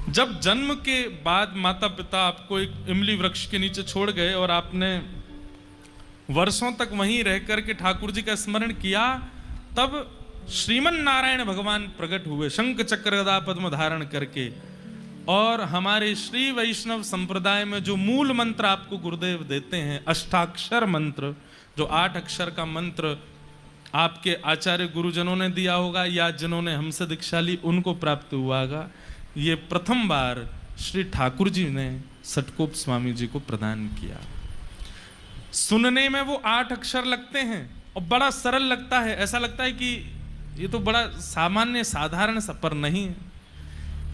जब जन्म के बाद माता पिता आपको एक इमली वृक्ष के नीचे छोड़ गए और आपने वर्षों तक वहीं रह करके ठाकुर जी का स्मरण किया, तब श्रीमन नारायण भगवान प्रकट हुए शंख चक्र गदा पद्म धारण करके। और हमारे श्री वैष्णव संप्रदाय में जो मूल मंत्र आपको गुरुदेव देते हैं, अष्टाक्षर मंत्र, जो 8 अक्षर का मंत्र आपके आचार्य गुरुजनों ने दिया होगा या जिन्होंने हमसे दीक्षा ली उनको प्राप्त हुआ होगा, ये प्रथम बार श्री ठाकुर जी ने सटकोप स्वामी जी को प्रदान किया। सुनने में वो 8 अक्षर लगते हैं और बड़ा सरल लगता है, ऐसा लगता है कि ये तो बड़ा सामान्य साधारण सा, पर नहीं है।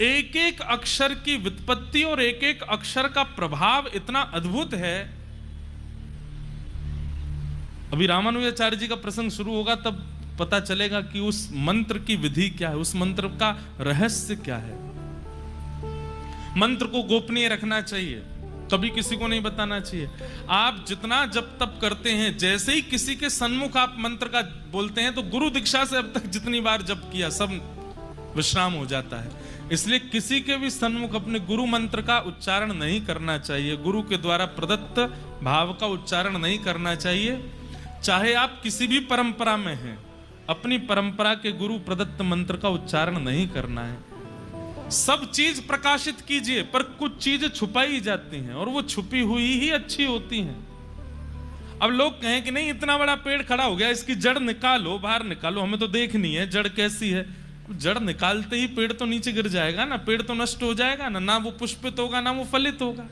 एक एक अक्षर की व्युत्पत्ति और एक एक अक्षर का प्रभाव इतना अद्भुत है। अभी रामानुजाचार्य जी का प्रसंग शुरू होगा तब पता चलेगा कि उस मंत्र की विधि क्या है, उस मंत्र का रहस्य क्या है। मंत्र को गोपनीय रखना चाहिए, कभी किसी को नहीं बताना चाहिए। आप जितना जप तप करते हैं, जैसे ही किसी के सन्मुख आप मंत्र का बोलते हैं तो गुरु दीक्षा से अब तक जितनी बार जप किया सब विश्राम हो जाता है। इसलिए किसी के भी सन्मुख अपने गुरु मंत्र का उच्चारण नहीं करना चाहिए, गुरु के द्वारा प्रदत्त भाव का उच्चारण नहीं करना चाहिए। चाहे आप किसी भी परंपरा में हैं, अपनी परंपरा के गुरु प्रदत्त मंत्र का उच्चारण नहीं करना है। सब चीज प्रकाशित कीजिए, पर कुछ चीजें छुपाई जाती हैं और वो छुपी हुई ही अच्छी होती हैं। अब लोग कहें कि नहीं इतना बड़ा पेड़ खड़ा हो गया, इसकी जड़ निकालो, बाहर निकालो, हमें तो देखनी है जड़ कैसी है। जड़ निकालते ही पेड़ तो नीचे गिर जाएगा ना, पेड़ तो नष्ट हो जाएगा ना, ना वो पुष्पित होगा ना वो फलित होगा।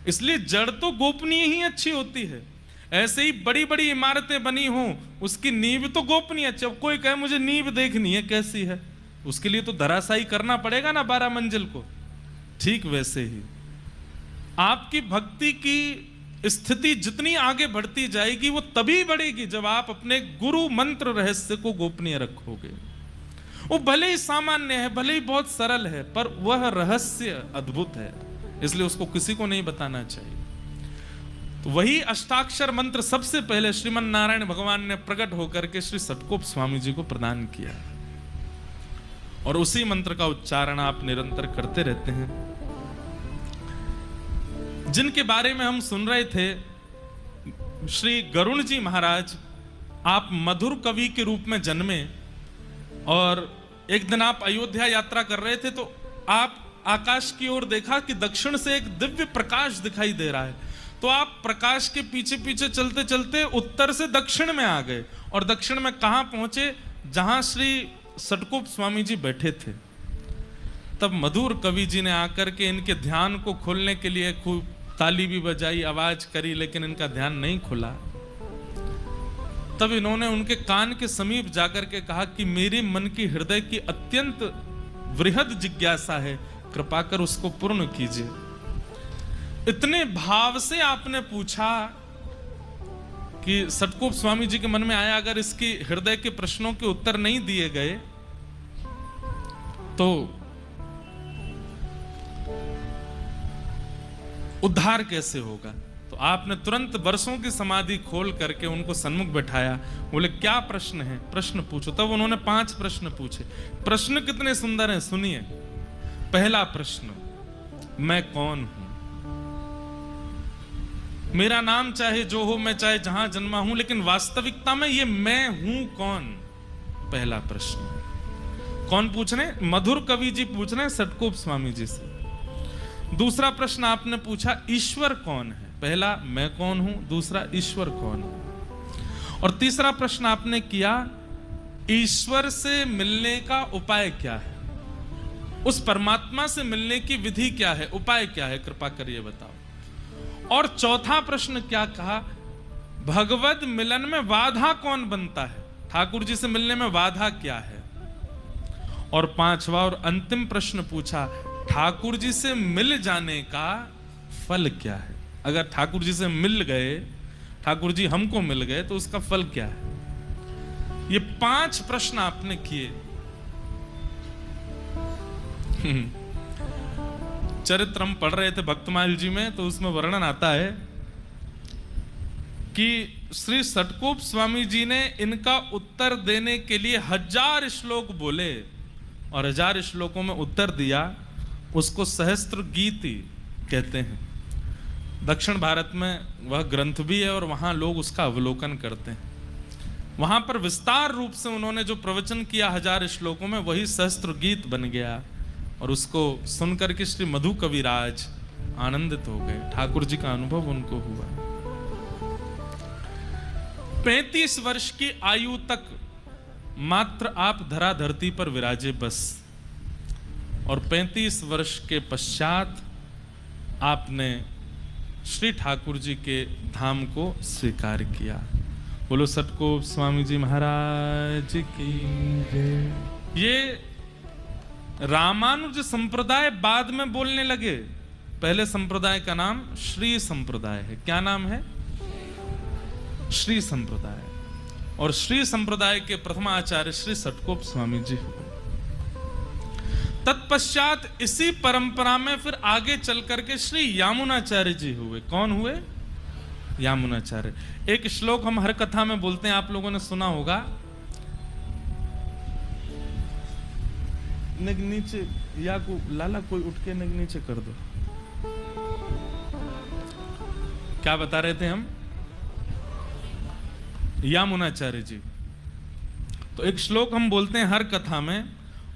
इसलिए जड़ तो गोपनीय ही अच्छी होती है। ऐसे ही बड़ी बड़ी इमारतें बनी हों, उसकी नींव तो गोपनीय अच्छी। अब कोई कहे मुझे नींव देखनी है कैसी है, उसके लिए तो धराशायी करना पड़ेगा ना 12 मंजिल को। ठीक वैसे ही आपकी भक्ति की स्थिति जितनी आगे बढ़ती जाएगी वो तभी बढ़ेगी जब आप अपने गुरु मंत्र रहस्य को गोपनीय रखोगे। वो भले ही सामान्य है, भले ही बहुत सरल है, पर वह रहस्य अद्भुत है, इसलिए उसको किसी को नहीं बताना चाहिए। तो वही अष्टाक्षर मंत्र सबसे पहले श्रीमन नारायण भगवान ने प्रकट होकर के श्री सटकोप स्वामी जी को प्रदान किया और उसी मंत्र का उच्चारण आप निरंतर करते रहते हैं। जिनके बारे में हम सुन रहे थे, श्री गरुण जी महाराज, आप मधुर कवि के रूप में जन्मे और एक दिन आप अयोध्या यात्रा कर रहे थे तो आप आकाश की ओर देखा कि दक्षिण से एक दिव्य प्रकाश दिखाई दे रहा है। तो आप प्रकाश के पीछे पीछे चलते चलते उत्तर से दक्षिण में आ गए और दक्षिण में कहां पहुंचे, जहां श्री सटकोप स्वामी जी बैठे थे। तब मधुर कवि जी ने आकर के इनके ध्यान को खोलने के लिए खूब ताली भी बजाई, आवाज करी, लेकिन इनका ध्यान नहीं खुला। तब इन्होंने उनके कान के समीप जाकर के कहा कि मेरे मन की हृदय की अत्यंत वृहद जिज्ञासा है, कृपा कर उसको पूर्ण कीजिए। इतने भाव से आपने पूछा कि सटकोप स्वामी जी के मन में आया, अगर इसकी हृदय के प्रश्नों के उत्तर नहीं दिए गए तो उद्धार कैसे होगा। तो आपने तुरंत वर्षों की समाधि खोल करके उनको सन्मुख बैठाया। बोले क्या प्रश्न है, प्रश्न पूछो। तब उन्होंने 5 प्रश्न पूछे। प्रश्न कितने सुंदर हैं, सुनिए। पहला प्रश्न, मैं कौन हूं? मेरा नाम चाहे जो हो, मैं चाहे जहां जन्मा हूं, लेकिन वास्तविकता में ये मैं हूं कौन? पहला प्रश्न। कौन पूछ रहे? मधुर कवि जी पूछ रहे हैं सटकोप स्वामी जी से। दूसरा प्रश्न आपने पूछा, ईश्वर कौन है? पहला मैं कौन हूं, दूसरा ईश्वर कौन है। और तीसरा प्रश्न आपने किया, ईश्वर से मिलने का उपाय क्या है, उस परमात्मा से मिलने की विधि क्या है, उपाय क्या है, कृपा करिए बताओ। और चौथा प्रश्न क्या कहा, भगवत मिलन में बाधा कौन बनता है, ठाकुर जी से मिलने में बाधा क्या है। और 5वां और अंतिम प्रश्न पूछा, ठाकुर जी से मिल जाने का फल क्या है। अगर ठाकुर जी से मिल गए, ठाकुर जी हमको मिल गए, तो उसका फल क्या है। ये 5 प्रश्न आपने किए। चरित्र हम पढ़ रहे थे भक्तमाल जी में, तो उसमें वर्णन आता है कि श्री सटकोप स्वामी जी ने इनका उत्तर देने के लिए 1000 श्लोक बोले और 1000 श्लोकों में उत्तर दिया। उसको सहस्त्र गीति कहते हैं। दक्षिण भारत में वह ग्रंथ भी है और वहां लोग उसका अवलोकन करते हैं। वहां पर विस्तार रूप से उन्होंने जो प्रवचन किया 1000 श्लोकों में, वही सहस्त्र गीत बन गया और उसको सुनकर के श्री मधु कविराज आनंदित हो गए। ठाकुर जी का अनुभव उनको हुआ। 35 वर्ष की आयु तक मात्र आप धरा धरती पर विराजे बस, और 35 वर्ष के पश्चात आपने श्री ठाकुर जी के धाम को स्वीकार किया। बोलो सतगोप स्वामी जी महाराज की जय। ये रामानुज संप्रदाय बाद में बोलने लगे। पहले संप्रदाय का नाम श्री संप्रदाय है। क्या नाम है? श्री संप्रदाय। और श्री संप्रदाय के प्रथम आचार्य श्री सतगोप स्वामी जी हुए। तत्पश्चात इसी परंपरा में फिर आगे चल करके श्री यामुनाचार्य जी हुए। कौन हुए? यामुनाचार्य। एक श्लोक हम हर कथा में बोलते हैं, आप लोगों ने सुना होगा। नग नीचे या को लाला कोई उठ के नग नीचे कर दो। क्या बता रहे थे हम? यामुनाचार्य जी। तो एक श्लोक हम बोलते हैं हर कथा में,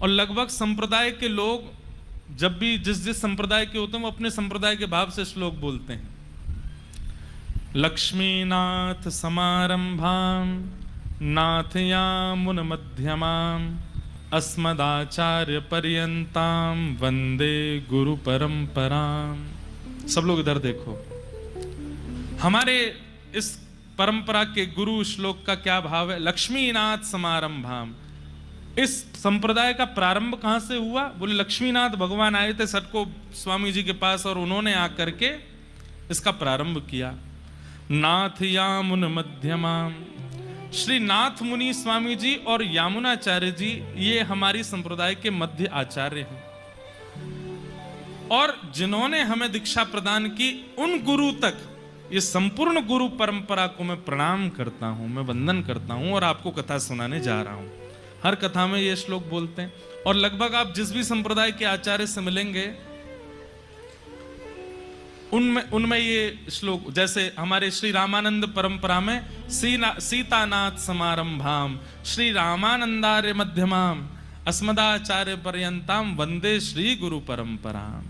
और लगभग संप्रदाय के लोग जब भी जिस जिस संप्रदाय के होते हैं वो अपने संप्रदाय के भाव से श्लोक बोलते हैं। लक्ष्मीनाथ समारंभाम नाथयामुन मध्यमाम अस्मदाचार्य पर्यंताम वंदे गुरु परंपराम। सब लोग इधर देखो। हमारे इस परंपरा के गुरु श्लोक का क्या भाव है? लक्ष्मीनाथ समारंभाम। इस संप्रदाय का प्रारंभ कहां से हुआ? बोले लक्ष्मीनाथ भगवान आए थे सतगोप स्वामी जी के पास और उन्होंने आकर के इसका प्रारंभ किया। नाथ यामुन मध्यमाम। श्री नाथ मुनि स्वामी जी और यामुनाचार्य जी ये हमारी संप्रदाय के मध्य आचार्य हैं, और जिन्होंने हमें दीक्षा प्रदान की उन गुरु तक ये संपूर्ण गुरु परंपरा को मैं प्रणाम करता हूं, मैं वंदन करता हूं और आपको कथा सुनाने जा रहा हूं। हर कथा में ये श्लोक बोलते हैं, और लगभग आप जिस भी संप्रदाय के आचार्य से मिलेंगे उनमें ये श्लोक, जैसे हमारे श्री रामानंद परंपरा में सीतानाथ समारंभाम श्री रामानंदार्य मध्यमाम अस्मदाचार्य पर्यंताम वंदे श्री गुरु परंपराम।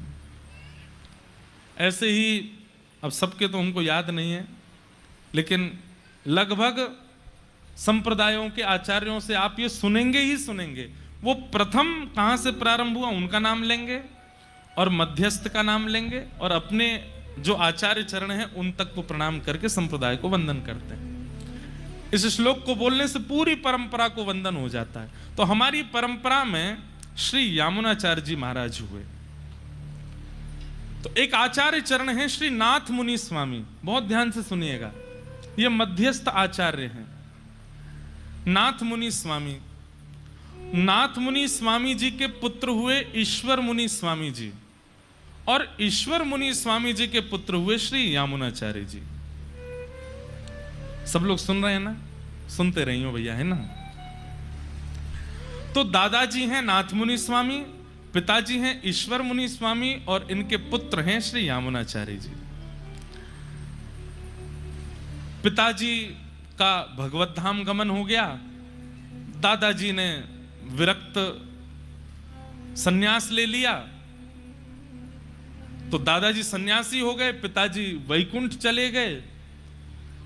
ऐसे ही अब सबके तो हमको याद नहीं है, लेकिन लगभग संप्रदायों के आचार्यों से आप ये सुनेंगे ही सुनेंगे। वो प्रथम कहां से प्रारंभ हुआ उनका नाम लेंगे और मध्यस्थ का नाम लेंगे, और अपने जो आचार्य चरण हैं उन तक को प्रणाम करके संप्रदाय को वंदन करते हैं। इस श्लोक को बोलने से पूरी परंपरा को वंदन हो जाता है। तो हमारी परंपरा में श्री यामुनाचार्य जी महाराज हुए। तो एक आचार्य चरण है श्री नाथ मुनि स्वामी। बहुत ध्यान से सुनिएगा, ये मध्यस्थ आचार्य हैं। नाथ मुनि स्वामी, नाथ मुनि स्वामी जी के पुत्र हुए ईश्वर मुनि स्वामी जी, और ईश्वर मुनि स्वामी जी के पुत्र हुए श्री यामुनाचार्य जी। सब लोग सुन रहे हैं ना? सुनते रहिए भैया, है ना? तो दादाजी हैं नाथ मुनि स्वामी, पिताजी हैं ईश्वर मुनि स्वामी, और इनके पुत्र हैं श्री यामुनाचार्य जी। पिताजी का भगवत धाम गमन हो गया, दादाजी ने विरक्त सन्यास ले लिया, तो दादाजी सन्यासी हो गए, पिताजी वैकुंठ चले गए,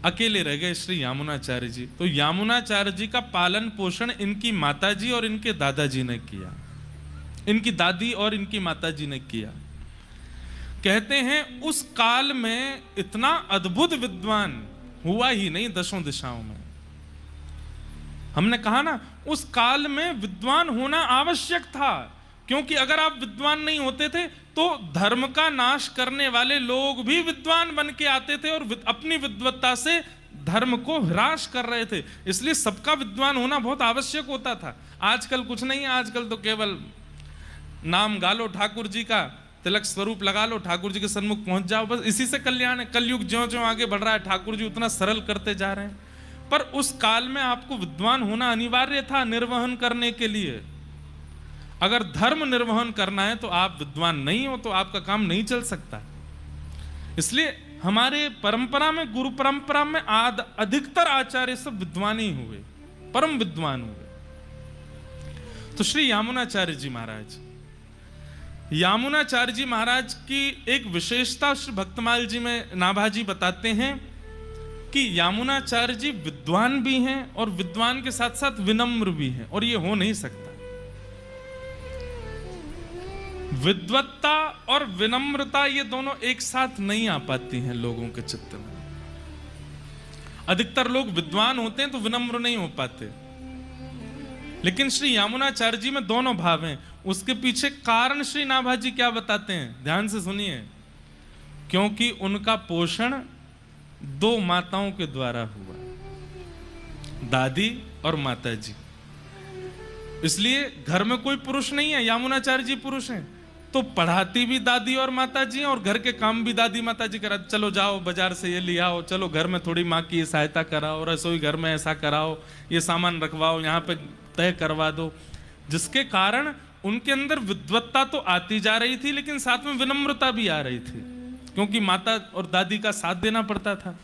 अकेले रह गए श्री यामुनाचार्य जी। तो यामुनाचार्य जी का पालन पोषण इनकी माताजी और इनके दादाजी ने किया, इनकी दादी और इनकी माताजी ने किया। कहते हैं उस काल में इतना अद्भुत विद्वान हुआ ही नहीं दशों दिशाओं में। हमने कहा ना, उस काल में विद्वान होना आवश्यक था, क्योंकि अगर आप विद्वान नहीं होते थे तो धर्म का नाश करने वाले लोग भी विद्वान बन के आते थे और अपनी विद्वत्ता से धर्म को ह्रास कर रहे थे। इसलिए सबका विद्वान होना बहुत आवश्यक होता था। आजकल कुछ नहीं है, आजकल तो केवल नाम गा लो ठाकुर जी का, तिलक स्वरूप लगा लो, ठाकुर जी के सन्मुख पहुंच जाओ, बस इसी से कल्याण है। कलयुग ज्यों ज्यों आगे बढ़ रहा है, ठाकुर जी उतना सरल करते जा रहे हैं। पर उस काल में आपको विद्वान होना अनिवार्य था निर्वहन करने के लिए। अगर धर्म निर्वहन करना है तो आप विद्वान नहीं हो तो आपका काम नहीं चल सकता। इसलिए हमारे परंपरा में, गुरु परंपरा में अधिकतर आचार्य सब विद्वान ही हुए, परम विद्वान हुए। तो श्री यामुनाचार्य जी महाराज, यामुनाचार्य जी महाराज की एक विशेषता श्री भक्तमाल जी में नाभाजी बताते हैं कि यामुनाचार्य जी विद्वान भी हैं और विद्वान के साथ साथ विनम्र भी हैं, और ये हो नहीं सकता। विद्वत्ता और विनम्रता ये दोनों एक साथ नहीं आ पाती हैं लोगों के चित्त में। अधिकतर लोग विद्वान होते हैं तो विनम्र नहीं हो पाते, लेकिन श्री यामुनाचार्य जी में दोनों भाव हैं। उसके पीछे कारण श्री नाभाजी क्या बताते हैं, ध्यान से सुनिए। क्योंकि उनका पोषण दो माताओं के द्वारा हुआ, दादी और माता जी। इसलिए घर में कोई पुरुष नहीं है, यामुनाचार्य जी पुरुष हैं, तो पढ़ाती भी दादी और माता जी हैं और घर के काम भी दादी माता जी करा। चलो जाओ बाजार से ये ले आओ, चलो घर में थोड़ी माँ की सहायता कराओ, रसोई घर में ऐसा कराओ, ये सामान रखवाओ, यहाँ पे तय करवा दो। जिसके कारण उनके अंदर विद्वत्ता तो आती जा रही थी, लेकिन साथ में विनम्रता भी आ रही थी, क्योंकि माता और दादी का साथ देना पड़ता था।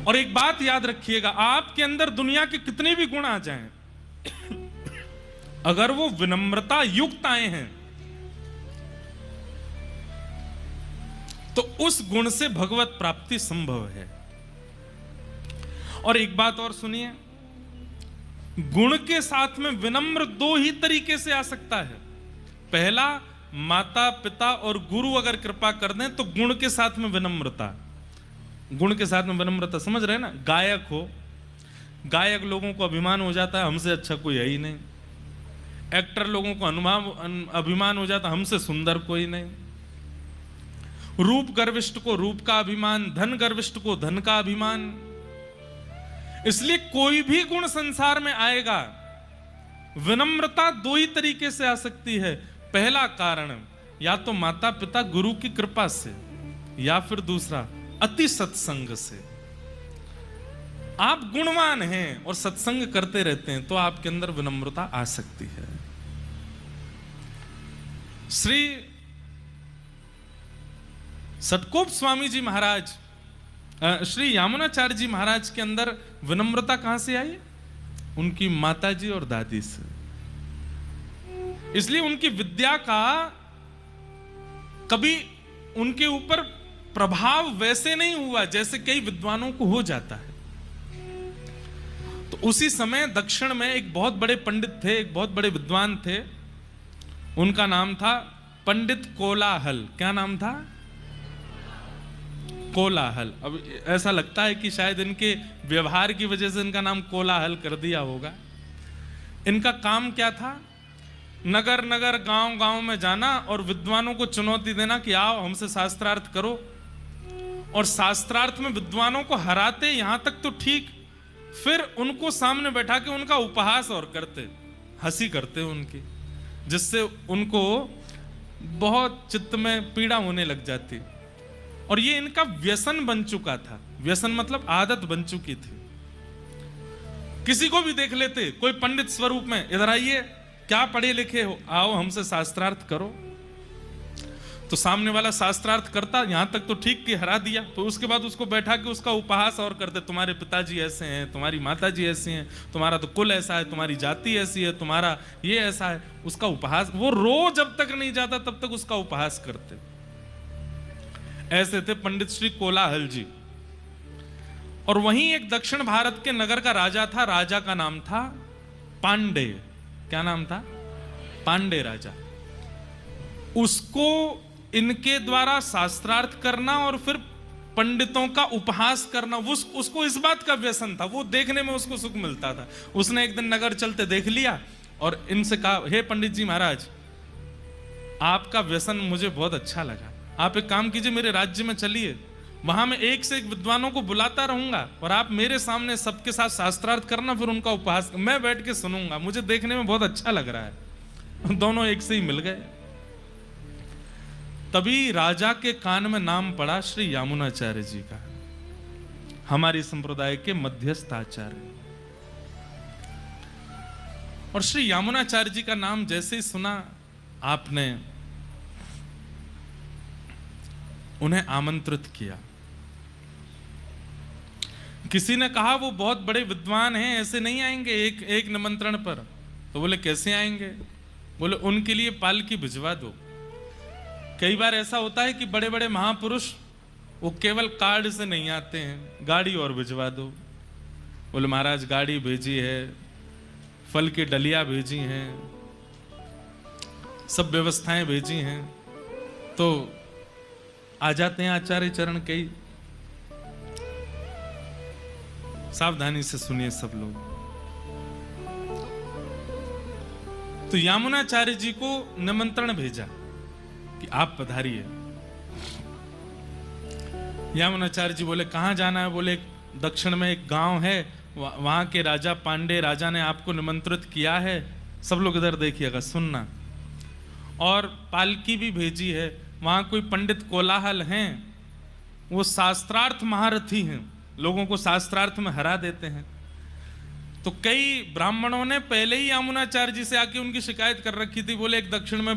और एक बात याद रखिएगा, आपके अंदर दुनिया के कितने भी गुण आ जाएं, अगर वो विनम्रता युक्त आए हैं तो उस गुण से भगवत प्राप्ति संभव है। और एक बात और सुनिए, गुण के साथ में विनम्र दो ही तरीके से आ सकता है। पहला, माता पिता और गुरु अगर कृपा कर दें तो गुण के साथ में विनम्रता। गुण के साथ में विनम्रता समझ रहे हैं ना। गायक हो, गायक लोगों को अभिमान हो जाता है हमसे अच्छा कोई है ही नहीं। एक्टर लोगों को अभिमान हो जाता हमसे सुंदर कोई नहीं। रूप गर्विष्ठ को रूप का अभिमान, धन गर्विष्ठ को धन का अभिमान। इसलिए कोई भी गुण संसार में आएगा, विनम्रता दो ही तरीके से आ सकती है। पहला कारण, या तो माता पिता गुरु की कृपा से, या फिर दूसरा अति सत्संग से। आप गुणवान हैं और सत्संग करते रहते हैं तो आपके अंदर विनम्रता आ सकती है। श्री सतकोप स्वामी जी महाराज, श्री यामुनाचार्य जी महाराज के अंदर विनम्रता कहां से आई? उनकी माताजी और दादी से। इसलिए उनकी विद्या का कभी उनके ऊपर प्रभाव वैसे नहीं हुआ जैसे कई विद्वानों को हो जाता है। तो उसी समय दक्षिण में एक बहुत बड़े पंडित थे, एक बहुत बड़े विद्वान थे। उनका नाम था पंडित कोलाहल। क्या नाम था? कोलाहल। अब ऐसा लगता है कि शायद इनके व्यवहार की वजह से इनका नाम कोलाहल कर दिया होगा। इनका काम क्या था? नगर नगर गांव गांव में जाना और विद्वानों को चुनौती देना कि आओ हमसे शास्त्रार्थ करो। और शास्त्रार्थ में विद्वानों को हराते, यहां तक तो ठीक, फिर उनको सामने बैठा के उनका उपहास और करते, हंसी करते उनकी, जिससे उनको बहुत चित्त में पीड़ा होने लग जाती। और ये इनका व्यसन बन चुका था। व्यसन मतलब आदत बन चुकी थी। किसी को भी देख लेते, कोई पंडित स्वरूप में, इधर आइए, क्या पढ़े लिखे हो, आओ हमसे शास्त्रार्थ करो। तो सामने वाला शास्त्रार्थ करता, यहां तक तो ठीक कि हरा दिया, तो उसके बाद उसको बैठा के उसका उपहास और करते, तुम्हारे पिताजी ऐसे हैं, तुम्हारी माताजी ऐसी हैं, तुम्हारा तो कुल ऐसा है, तुम्हारी जाति ऐसी है, तुम्हारा ये ऐसा है। उसका उपहास, वो रोज जब तक नहीं जाता तब तक उसका उपहास करते। ऐसे थे पंडित श्री कोलाहल जी। और वहीं एक दक्षिण भारत के नगर का राजा था। राजा का नाम था पांडे। क्या नाम था? पांडे राजा। उसको इनके द्वारा शास्त्रार्थ करना और फिर पंडितों का उपहास करना, उसको इस बात का व्यसन था। वो देखने में उसको सुख मिलता था। उसने एक दिन नगर चलते देख लिया और इनसे कहा, हे पंडित जी महाराज, आपका व्यसन मुझे बहुत अच्छा लगा। आप एक काम कीजिए, मेरे राज्य में चलिए, वहां मैं एक से एक विद्वानों को बुलाता रहूंगा और आप मेरे सामने सबके साथ शास्त्रार्थ करना, फिर उनका उपहास मैं बैठ के सुनूंगा। मुझे देखने में बहुत अच्छा लग रहा है। दोनों एक से ही मिल गए। तभी राजा के कान में नाम पड़ा श्री यामुनाचार्य जी का, हमारी संप्रदाय के मध्यस्थ आचार्य। और श्री यामुनाचार्य जी का नाम जैसे ही सुना आपने उन्हें आमंत्रित किया। किसी ने कहा वो बहुत बड़े विद्वान हैं, ऐसे नहीं आएंगे एक निमंत्रण पर। तो बोले कैसे आएंगे? बोले उनके लिए पालकी भिजवा दो। कई बार ऐसा होता है कि बड़े बड़े महापुरुष वो केवल कार्ड से नहीं आते हैं, गाड़ी और भिजवा दो। बोले महाराज गाड़ी भेजी है, फल की डलिया भेजी हैं, सब व्यवस्थाएं भेजी हैं, तो आ जाते हैं आचार्य चरण कई। सावधानी से सुनिए सब लोग। तो यामुनाचार्य जी को निमंत्रण भेजा कि आप पधारिए। यामुनाचार्य जी बोले कहां जाना है? बोले दक्षिण में एक गांव है, वहां के राजा पांडे राजा ने आपको निमंत्रित किया है। सब लोग इधर देखिएगा, सुनना। और पालकी भी भेजी है, वहां कोई पंडित कोलाहल हैं, वो शास्त्रार्थ महारथी हैं, लोगों को शास्त्रार्थ में हरा देते हैं। तो कई ब्राह्मणों ने पहले ही यामुनाचार्य जी से आके उनकी शिकायत कर रखी थी। बोले एक दक्षिण में